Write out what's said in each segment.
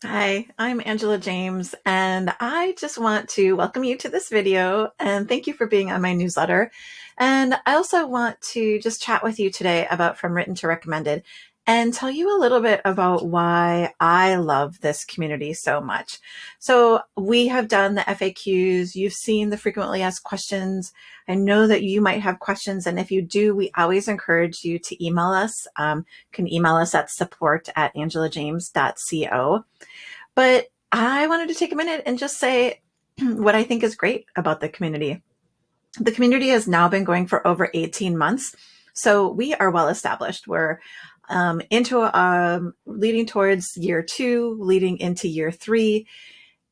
Hi, I'm Angela James, and I just want to welcome you to this video and thank you for being on my newsletter. And I also want to just chat with you today about From Written to Recommended and tell you a little bit about why I love this community so much. So we have done the FAQs. You've seen the frequently asked questions. I know that you might have questions, and if you do, we always encourage you to email us. You can email us at support@angelajames.co. But I wanted to take a minute and just say what I think is great about the community. The community has now been going for over 18 months. So we are well established. We're into leading towards year two, leading into year three.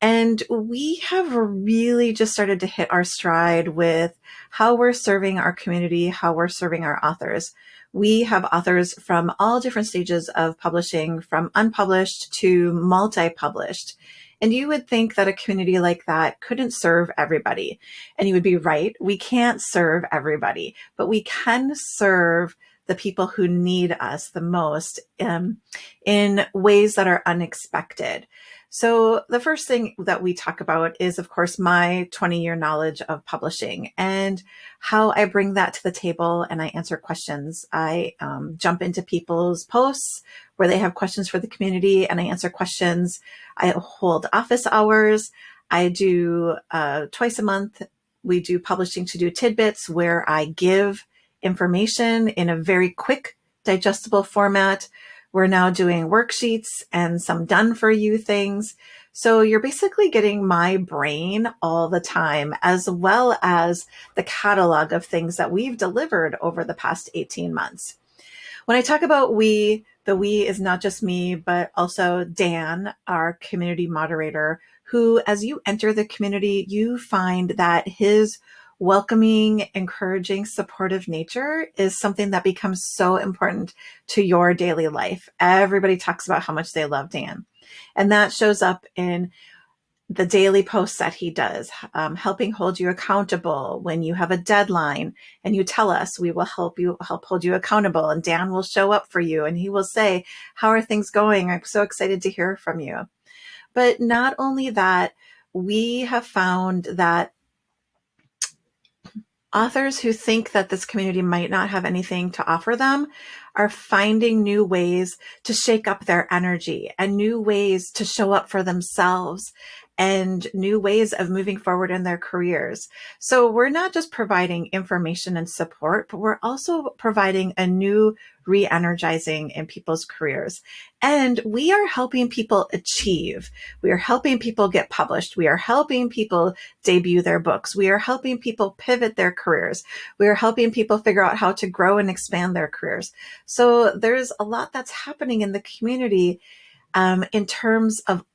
And we have really just started to hit our stride with how we're serving our community, how we're serving our authors. We have authors from all different stages of publishing, from unpublished to multi-published. And you would think that a community like that couldn't serve everybody. And you would be right. We can't serve everybody, but we can serve the people who need us the most in ways that are unexpected. So the first thing that we talk about is, of course, my 20-year knowledge of publishing and how I bring that to the table and I answer questions. I jump into people's posts where they have questions for the community and I answer questions. I hold office hours. I do twice a month. We do Publishing to Do Tidbits where I give information in a very quick, digestible format. We're now doing worksheets and some done for you things. So you're basically getting my brain all the time, as well as the catalog of things that we've delivered over the past 18 months. When I talk about we, the we is not just me, but also Dan, our community moderator, who, as you enter the community, you find that his welcoming, encouraging, supportive nature is something that becomes so important to your daily life. Everybody talks about how much they love Dan. And that shows up in the daily posts that he does, helping hold you accountable when you have a deadline and you tell us, we will help hold you accountable, and Dan will show up for you and he will say, how are things going? I'm so excited to hear from you. But not only that, we have found that authors who think that this community might not have anything to offer them are finding new ways to shake up their energy and new ways to show up for themselves and new ways of moving forward in their careers. So we're not just providing information and support, but we're also providing a new re-energizing in people's careers. And we are helping people achieve. We are helping people get published. We are helping people debut their books. We are helping people pivot their careers. We are helping people figure out how to grow and expand their careers. So there's a lot that's happening in the community in terms of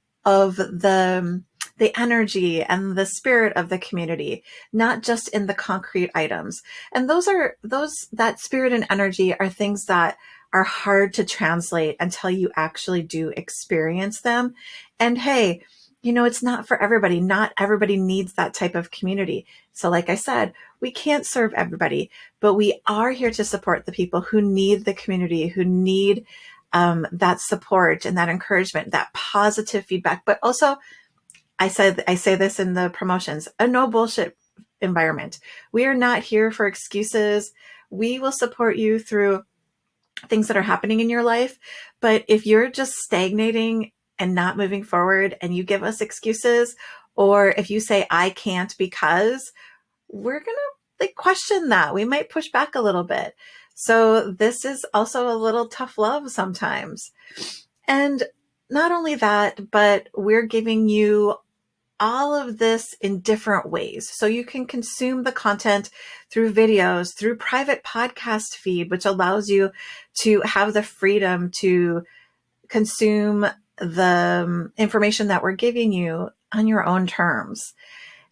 the energy and the spirit of the community, not just in the concrete items. And that spirit and energy are things that are hard to translate until you actually do experience them. And hey, it's not for everybody. Not everybody needs that type of community. So like I said, we can't serve everybody, but we are here to support the people who need the community, who need that support and that encouragement, that positive feedback. But also, I say this in the promotions, a no bullshit environment. We are not here for excuses. We will support you through things that are happening in your life. But if you're just stagnating and not moving forward and you give us excuses, or if you say, I can't because, we're going to question that. We might push back a little bit. So this is also a little tough love sometimes. And not only that, but we're giving you all of this in different ways. So you can consume the content through videos, through private podcast feed, which allows you to have the freedom to consume the information that we're giving you on your own terms.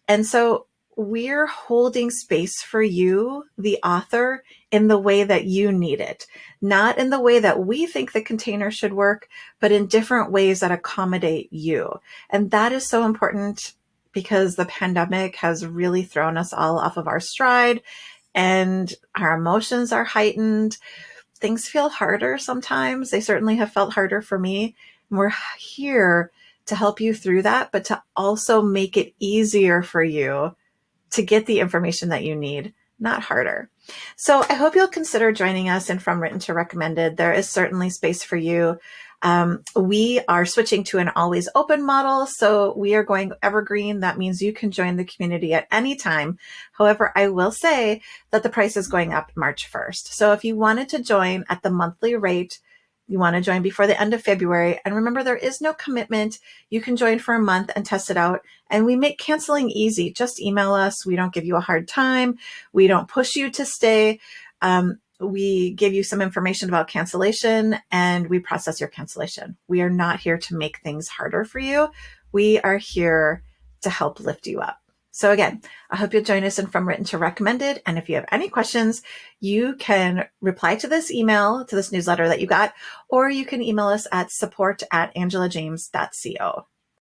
And so we're holding space for you, the author, in the way that you need it, not in the way that we think the container should work, but in different ways that accommodate you. And that is so important because the pandemic has really thrown us all off of our stride and our emotions are heightened. Things feel harder sometimes. They certainly have felt harder for me. And we're here to help you through that, but to also make it easier for you to get the information that you need, not harder. So I hope you'll consider joining us in From Written to Recommended. There is certainly space for you. We are switching to an always open model. So we are going evergreen. That means you can join the community at any time. However, I will say that the price is going up March 1st. So if you wanted to join at the monthly rate, you want to join before the end of February. And remember, there is no commitment. You can join for a month and test it out. And we make canceling easy. Just email us. We don't give you a hard time. We don't push you to stay. We give you some information about cancellation and we process your cancellation. We are not here to make things harder for you. We are here to help lift you up. So again, I hope you'll join us in From Written to Recommended. And if you have any questions, you can reply to this email, to this newsletter that you got, or you can email us at support@angelajames.co.